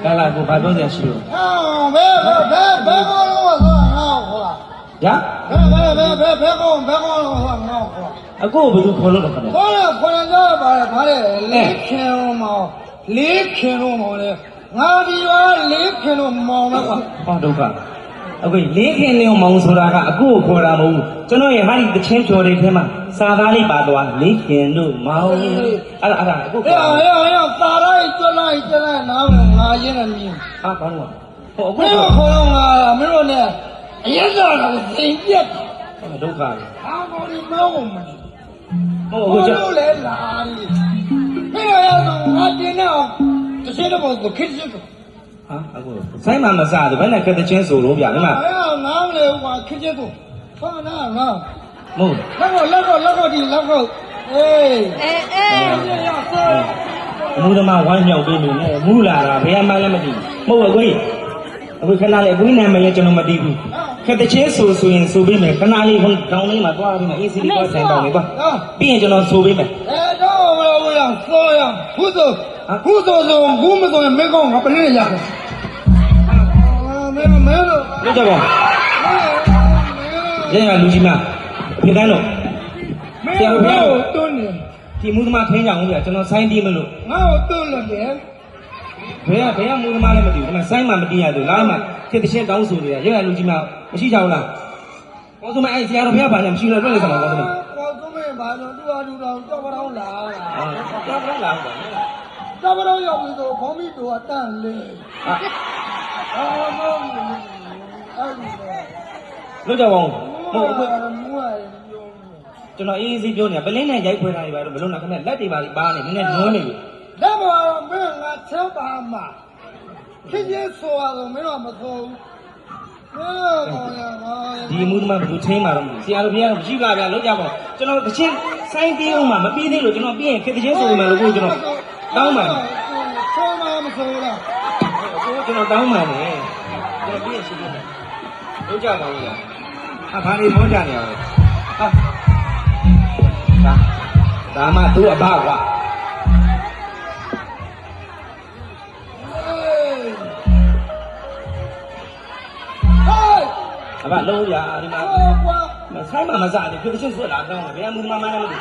来来，我把多点洗了。别搞了，我说俺活了。呀？别搞了，我说俺活了。啊，我不是考了可能。考了这把的离开了嘛的，俺这个离开了毛那个。哦，都看。OK， 离开了毛说那个，我考了毛，ကျွန်တော်ရဲ့ဟာဒီတချင်းကျော်တွေထဲမှာစာသားလေးပါသွား离开了毛。အဲ့ဒါအခုစာလိုက်ကျွတ်နားမယ်ငါရင်းနေမြင် 啊，帮我。哦，မင်းတို့ခေါ်တော့ငါမင်းတို့နဲ့အရက်စားတော့စိန်ပြက် 都看了。 ဟာပေါ်ဒီမောင်းမလို့ 哦，我这。 တို့လည်းလာပြီမင်းတို့ရတော့ငါတင်တော့တစ်ချက်တော့ကိုခစ်စစ်တော့ 啊，အခုဆိုင်မှာမစားဘူးဘယ်နဲ့ကတချင်းဆိုလို့ဗျာဒီမှာ ငါမလဲကွာခစ်စစ်ကိုဖာနာငါ မဟုတ် လက်ကောဒီအေးရဆော မူသမားဝိုင်းမြောက်ပေးနေတယ်မူလာတာဘယ်မှလည်းမသိဘူးမဟုတ်ဘူးအခုခဏလေးအခုနာမည်ကျွန်တော်မသိဘူးခက်တချင်းဆိုရင်ဆိုပေးမယ်ခဏလေးခေါင်းတောင်းလေးမှာသွားပြီးမှအေးစီလေးသွားဆိုင်တောင်းလေးကွာပြီးရင်ကျွန်တော်ဆိုပေးမယ် တော့မလို့ရဆောရခုဆိုဘူးမဆိုရင်မဲကောင်းငါပလင်းရရတယ်မဲလို့ လို့ကြပါရရလူကြီးမဖြစ်တိုင်းတော့ မဲကိုတွန်းနေ ဒီမူသမားထင်းကြအောင်ဗျာကျွန်တော်ဆိုင်တီးမလို့ ငါ့ကိုတွန်းလို့တယ် ဘယ်ကမူသမားလည်းမသိဘူးဒီမှာဆိုင်မှာမတီးရဘူးလားမှခက်တချင်းတောင်းဆိုနေတာရရလူကြီးမမရှိကြဘူးလားဘောဆိုမအဲ့ဆရာတော်ဘုရားဘာညာမရှိလို့တွေ့နေစမှာဘောဆိုမ ကောသူမင်းဘာလို့သူ့အတူတော်ကြောက်ကြောက်လာ ကြောက်လာပါ ကြောက်ကြောက်ရောက်ပြီးတော့ဘောမီတို့အတန့်လေအာမောအဲ့ဒီ လို့ကြပါဦးဟုတ်အခု မူရ ကျွန်တော်အေးအေးပြောနေတာပလင်းနဲ့ရိုက်ခွဲတာတွေပါတော့မလုံးနဲ့ခဏလက်တွေပါပါနေနည်းနည်းညွှန်းနေပြီ လက်မောင်မင်းငါချမ်းပါမှာခင်းချင်းဆိုရတော့မင်းတော့မဆိုဘူး ဒီမူသမားဘယ်သူချင်းမှာတော့ဆရာတော်ဘုရားကမရှိပါဗျာလို့ကြပါဦးကျွန်တော်တချင်းဆိုင်တီးအောင်မှာမပြီးသေးလို့ကျွန်တော်ပြီးရင်ခက်တချင်းဆိုမှလို့ကိုကျွန်တော်တောင်းပါ ဆိုမှမဆိုလား ကိုကျွန်တော်တောင်းပါနဲ့ကျွန်တော်ပြီးရင်ရှိသေးတယ်လို့ကြပါဦးလားဘာနေမောကြနေရလဲဒါမှသူ့အဘကွာအဘလုံးရဒီမှာဆိုင်မှာမစားတယ်ဖြစ်ချင်းဆွတ်လာတော့ဘယ်မူမမနဲ့မသိ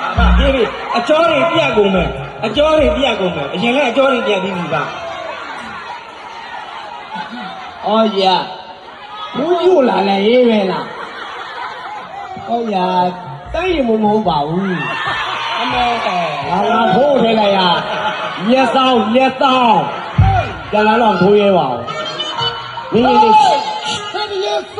အဘပြေးအကျော်တွေပြက်ကုန်မယ်အရင်လည်းအကျော်တွေပြက်ပြီးပြီပါ 哦呀，不就来了一位了。哦呀，等于没把握。啊，拖出来呀，越烧，将来让拖越旺。你这里也烧，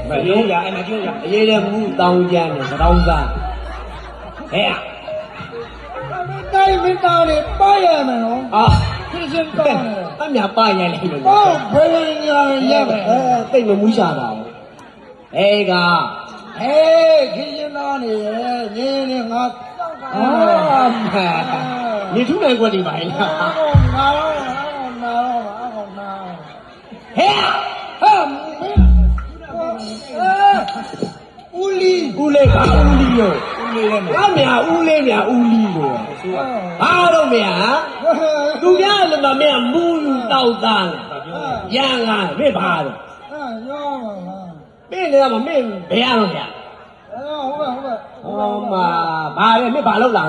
မယုံရအဲ့မယုံရ 也得不当家的，是当家。哎呀，没当的八爷们哦，啊，这是当的，俺们八爷来了。哦，不是人家也没，对我没想到。哎个，哎，这是当的，你我。啊，你出来过的买了？哎呀，乌里乌嘞个乌里哟，俺们乌嘞哟，哪都没啊？都家那么没母乳到账，养啊没怕的，没那么没别样的。好吧，哦嘛，怕的没怕老狼。